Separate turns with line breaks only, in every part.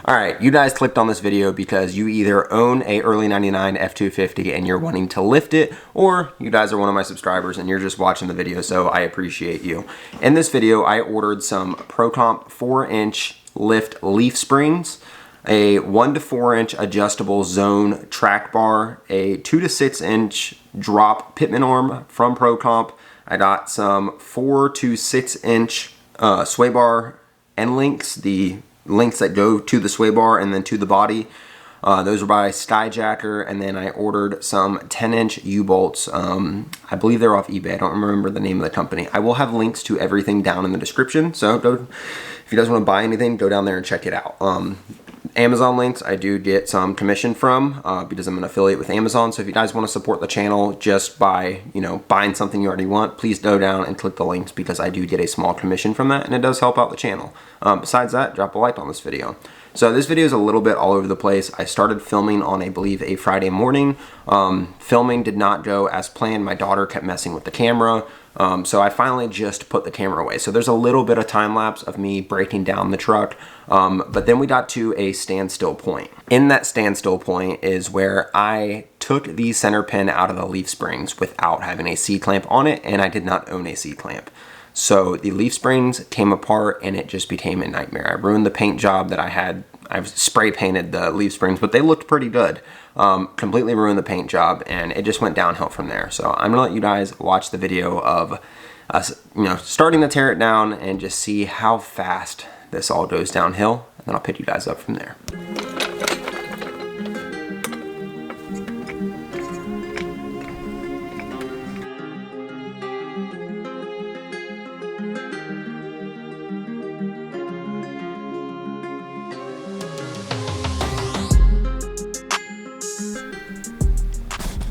Alright, you guys clicked on this video because you either own a early 99 F250 and you're wanting to lift it, or you guys are one of my subscribers and you're just watching the video, so I appreciate you. In this video, I ordered some ProComp 4-inch lift leaf springs, a 1 to 4 inch adjustable zone track bar, a 2 to 6 inch drop pitman arm from ProComp. I got some 4 to 6 inch sway bar end links, the links that go to the sway bar and then to the body. Those are by Skyjacker, and then I ordered some 10-inch U-bolts. I believe they're off eBay. I don't remember the name of the company. I will have links to everything down in the description, so go, if you guys want to buy anything, go down there and check it out. Amazon links I do get some commission from because I'm an affiliate with Amazon. So if you guys want to support the channel just by, buying something you already want, please go down and click the links because I do get a small commission from that and it does help out the channel. Besides that, drop a like on this video. So this video is a little bit all over the place. I started filming on, I believe, a Friday morning. Filming did not go as planned. My daughter kept messing with the camera. So I finally just put the camera away. So there's a little bit of time lapse of me breaking down the truck. But then we got to a standstill point. In that standstill point is where I took the center pin out of the leaf springs without having a C-clamp on it, and I did not own a C-clamp. So the leaf springs came apart and it just became a nightmare. I ruined the paint job that I had. I've spray painted the leaf springs, but they looked pretty good. Completely ruined the paint job and it just went downhill from there. So I'm gonna let you guys watch the video of us, starting to tear it down and just see how fast this all goes downhill. And then I'll pick you guys up from there.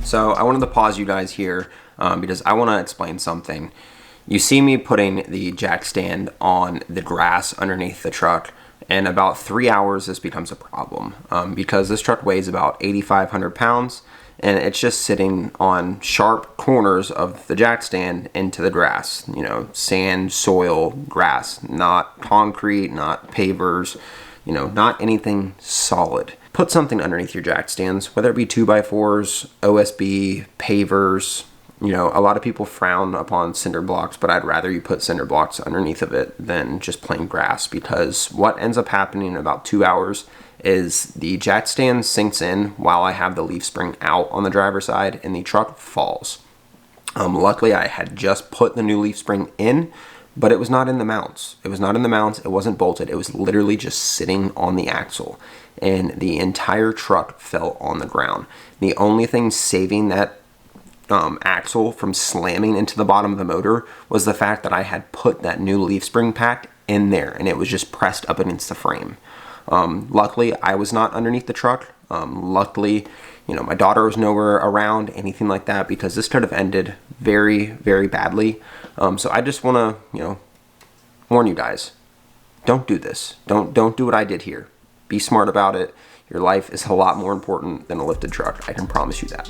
So I wanted to pause you guys here because I want to explain something. You see me putting the jack stand on the grass underneath the truck. In about 3 hours, this becomes a problem because this truck weighs about 8,500 pounds and it's just sitting on sharp corners of the jack stand into the grass. Sand, soil, grass, not concrete, not pavers, not anything solid. Put something underneath your jack stands, whether it be 2x4s, OSB, pavers. A lot of people frown upon cinder blocks, but I'd rather you put cinder blocks underneath of it than just plain grass, because what ends up happening in about 2 hours is the jack stand sinks in while I have the leaf spring out on the driver's side and the truck falls. Luckily, I had just put the new leaf spring in, but it was not in the mounts. It wasn't bolted. It was literally just sitting on the axle. And the entire truck fell on the ground. The only thing saving that axle from slamming into the bottom of the motor was the fact that I had put that new leaf spring pack in there and it was just pressed up against the frame. Luckily, I was not underneath the truck. Luckily, my daughter was nowhere around, anything like that, because this could have ended very, very badly. So I just want to, warn you guys, don't do this. Don't do what I did here. Be smart about it. Your life is a lot more important than a lifted truck. I can promise you that.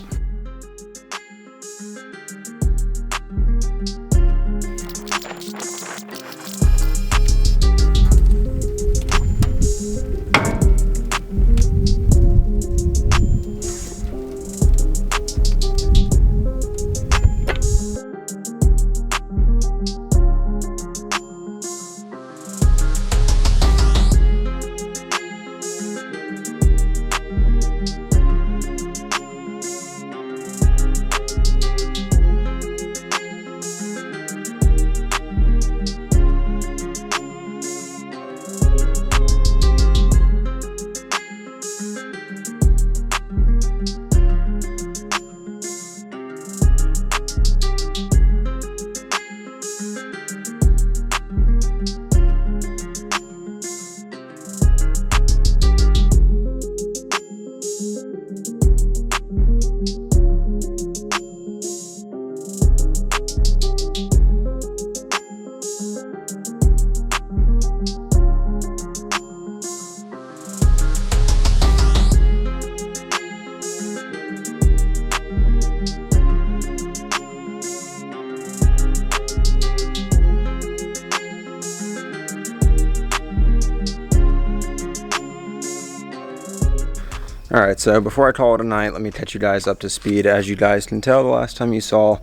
All right, so before I call it a night, let me catch you guys up to speed. As you guys can tell, the last time you saw,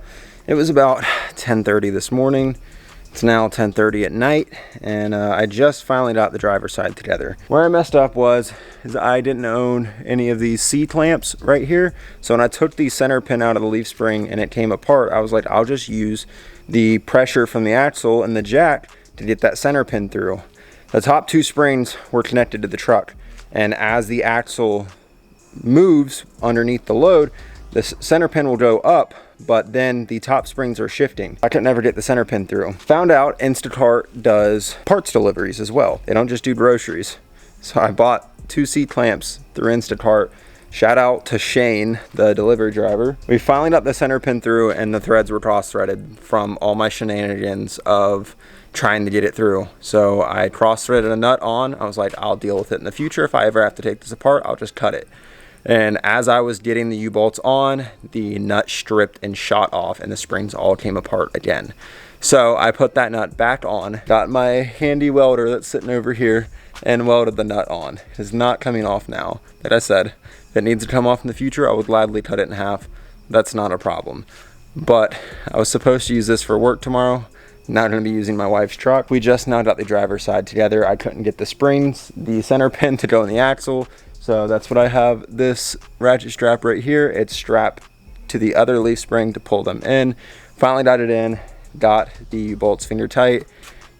it was about 10:30 this morning. It's now 10:30 at night, and I just finally got the driver's side together. Where I messed up is I didn't own any of these C-clamps right here. So when I took the center pin out of the leaf spring and it came apart, I was like, I'll just use the pressure from the axle and the jack to get that center pin through. The top two springs were connected to the truck, and as the axle moves underneath the load, the center pin will go up, but then the top springs are shifting. I could never get the center pin through. Found out Instacart does parts deliveries as well. They don't just do groceries. So I bought 2 C-clamps through Instacart. Shout out to Shane, the delivery driver. We finally got the center pin through, and the threads were cross-threaded from all my shenanigans of trying to get it through. So I cross-threaded a nut on. I was like, I'll deal with it in the future. If I ever have to take this apart, I'll just cut it. And as I was getting the U-bolts on, the nut stripped and shot off, and the springs all came apart again. So I put that nut back on, got my handy welder that's sitting over here, and welded the nut on. It is not coming off now. Like I said, if it needs to come off in the future, I would gladly cut it in half. That's not a problem. But I was supposed to use this for work tomorrow. Not going to be using my wife's truck. We just now got the driver's side together. I couldn't get the springs, the center pin to go in the axle. So that's what I have, this ratchet strap right here. It's strapped to the other leaf spring to pull them in. Finally got it in, got the bolts finger tight.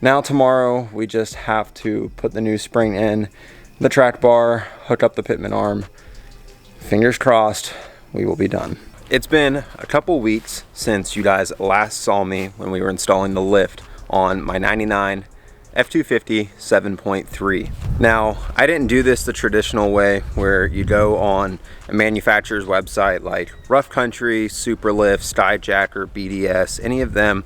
Now tomorrow we just have to put the new spring in, the track bar, hook up the pitman arm. Fingers crossed, we will be done. It's been a couple weeks since you guys last saw me when we were installing the lift on my 99 F250 7.3. Now, I didn't do this the traditional way where you go on a manufacturer's website like Rough Country, Superlift, Skyjacker, BDS, any of them,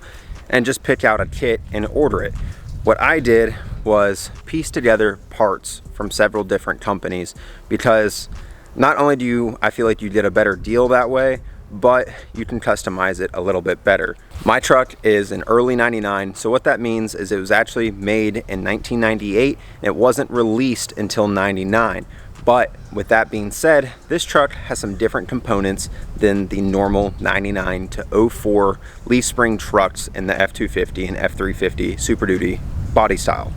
and just pick out a kit and order it. What I did was piece together parts from several different companies, because not only do I feel like you get a better deal that way, but you can customize it a little bit better. My truck is an early 99, so what that means is it was actually made in 1998 and it wasn't released until 99. But with that being said, this truck has some different components than the normal 99 to 04 leaf spring trucks in the F250 and F350 Super Duty body style.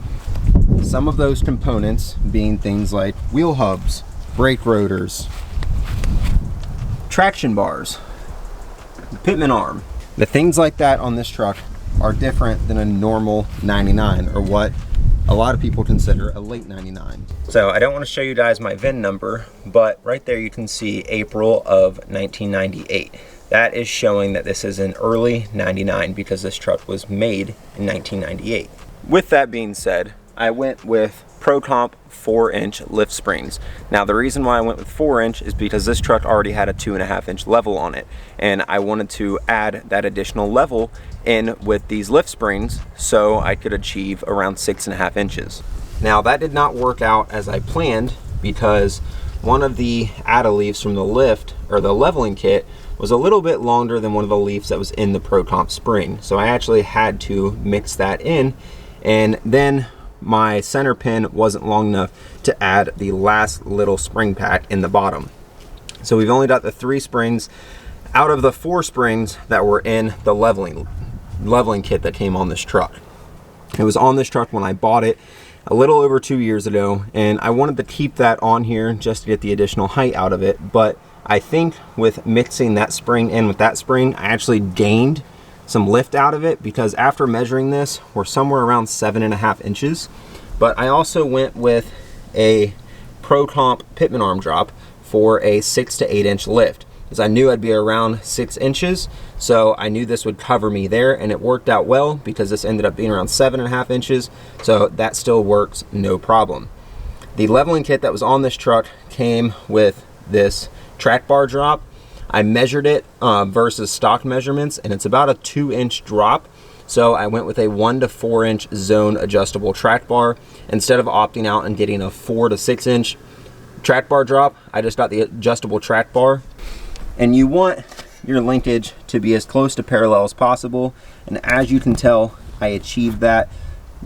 Some of those components being things like wheel hubs, brake rotors, traction bars, pitman arm. The things like that on this truck are different than a normal 99, or what a lot of people consider a late 99. So I don't want to show you guys my VIN number, but right there you can see April of 1998. That is showing that this is an early 99 because this truck was made in 1998. With that being said, I went with ProComp 4-inch lift springs. Now the reason why I went with 4-inch is because this truck already had a 2.5-inch level on it, and I wanted to add that additional level in with these lift springs so I could achieve around 6.5 inches. Now that did not work out as I planned, because one of the add-a leaves from the lift, or the leveling kit, was a little bit longer than one of the leaves that was in the ProComp spring. So I actually had to mix that in, and then my center pin wasn't long enough to add the last little spring pack in the bottom. So we've only got the 3 springs out of the 4 springs that were in the leveling kit that came on this truck. It was on this truck when I bought it a little over 2 years ago, and I wanted to keep that on here just to get the additional height out of it. But I think with mixing that spring in with that spring, I actually gained some lift out of it, because after measuring this, we're somewhere around 7.5 inches. But I also went with a ProComp pitman arm drop for a 6 to 8 inch lift, because I knew I'd be around 6 inches, so I knew this would cover me there, and it worked out well because this ended up being around 7.5 inches, so that still works no problem. The leveling kit that was on this truck came with this track bar drop. I measured it versus stock measurements, and it's about a 2-inch drop. So I went with a 1 to 4 inch zone adjustable track bar. Instead of opting out and getting a 4 to 6 inch track bar drop, I just got the adjustable track bar. And you want your linkage to be as close to parallel as possible. And as you can tell, I achieved that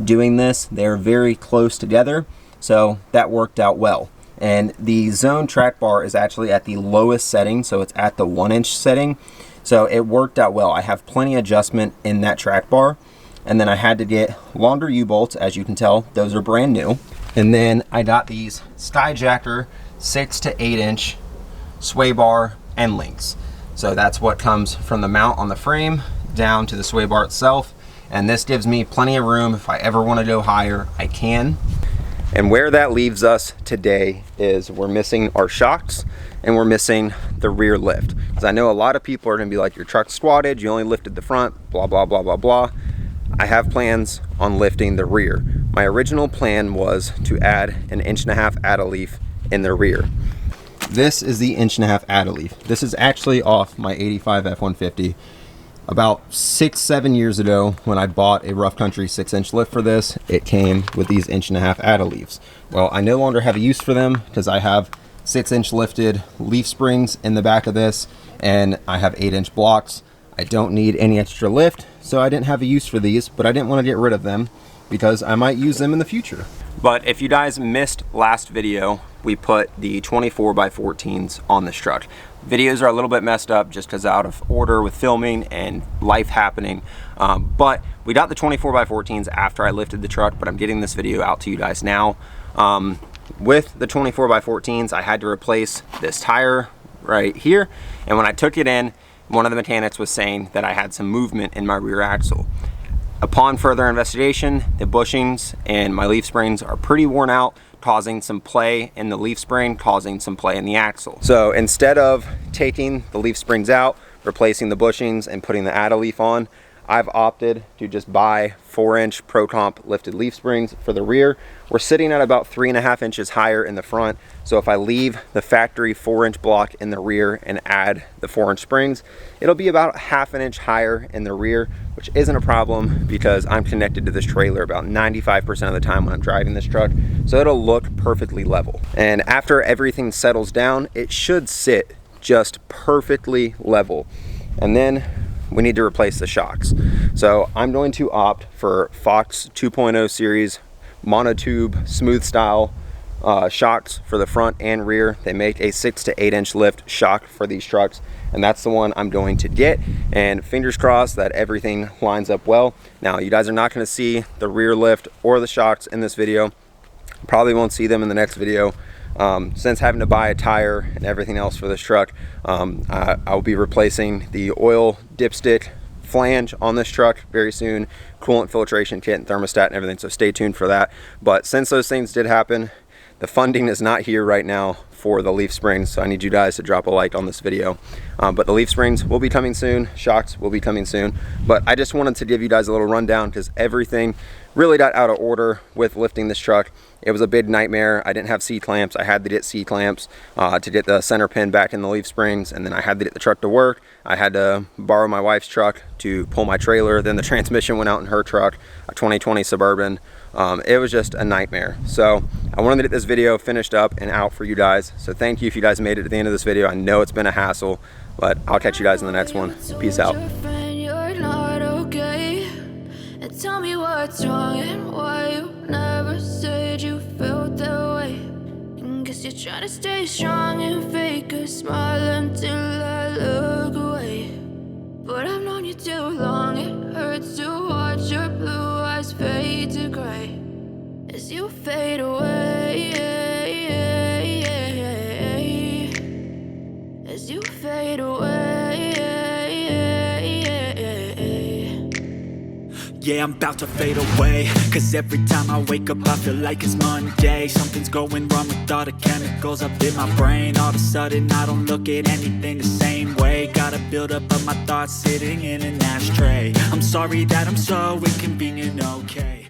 doing this. They're very close together, so that worked out well. And the zone track bar is actually at the lowest setting, so it's at the 1-inch setting. So it worked out well. I have plenty of adjustment in that track bar. And then I had to get longer U-bolts, as you can tell, those are brand new. And then I got these Skyjacker 6 to 8 inch sway bar and links. So that's what comes from the mount on the frame down to the sway bar itself. And this gives me plenty of room. If I ever want to go higher, I can. And where that leaves us today is we're missing our shocks and we're missing the rear lift. Because I know a lot of people are gonna be like, your truck's squatted, you only lifted the front, blah, blah, blah, blah, blah. I have plans on lifting the rear. My original plan was to add an 1.5-inch add-a-leaf in the rear. This is the 1.5-inch add-a-leaf. This is actually off my 85 F-150. About 6-7 years ago, when I bought a Rough Country 6-inch lift for this, it came with these 1.5-inch add-a-leafs. Well, I no longer have a use for them because I have 6-inch lifted leaf springs in the back of this, and I have 8-inch blocks. I don't need any extra lift, so I didn't have a use for these, but I didn't want to get rid of them because I might use them in the future. But if you guys missed last video, we put the 24x14s on this truck. Videos are a little bit messed up just because out of order with filming and life happening. But we got the 24x14s after I lifted the truck, but I'm getting this video out to you guys now. With the 24x14s, I had to replace this tire right here. And when I took it in, one of the mechanics was saying that I had some movement in my rear axle. Upon further investigation, the bushings and my leaf springs are pretty worn out, causing some play in the leaf spring, causing some play in the axle. So instead of taking the leaf springs out, replacing the bushings and putting the add-a-leaf on, I've opted to just buy 4-inch Pro Comp lifted leaf springs for the rear. We're sitting at about 3.5 inches higher in the front. So if I leave the factory 4-inch block in the rear and add the 4-inch springs, it'll be about 1/2 inch higher in the rear, which isn't a problem because I'm connected to this trailer about 95% of the time when I'm driving this truck. So it'll look perfectly level. And after everything settles down, it should sit just perfectly level. And then we need to replace the shocks. So I'm going to opt for Fox 2.0 series monotube smooth style shocks for the front and rear. They make a 6 to 8 inch lift shock for these trucks, and that's the one I'm going to get. And fingers crossed that everything lines up well. Now, you guys are not going to see the rear lift or the shocks in this video. Probably won't see them in the next video. Since having to buy a tire and everything else for this truck, I'll be replacing the oil dipstick flange on this truck very soon, coolant filtration kit and thermostat and everything, so stay tuned for that. But since those things did happen, the funding is not here right now for the leaf springs, so I need you guys to drop a like on this video. But the leaf springs will be coming soon, shocks will be coming soon, but I just wanted to give you guys a little rundown because everything really got out of order with lifting this truck. It was a big nightmare. I didn't have C-clamps. I had to get C-clamps to get the center pin back in the leaf springs, and then I had to get the truck to work. I had to borrow my wife's truck to pull my trailer. Then the transmission went out in her truck, a 2020 Suburban. It was just a nightmare. So I wanted to get this video finished up and out for you guys. So thank you if you guys made it to the end of this video. I know it's been a hassle, but I'll catch you guys in the next one. Peace out.
Tell me what's wrong and why you never said you felt that way. And guess you're trying to stay strong and fake a smile until I look away. But I've known you too long, it hurts to watch your blue eyes fade to gray as you fade away, as you fade away.
Yeah, I'm about to fade away, cause every time I wake up I feel like it's Monday. Something's going wrong with all the chemicals up in my brain. All of a sudden I don't look at anything the same way. Gotta build up of my thoughts sitting in an ashtray. I'm sorry that I'm so inconvenient, okay.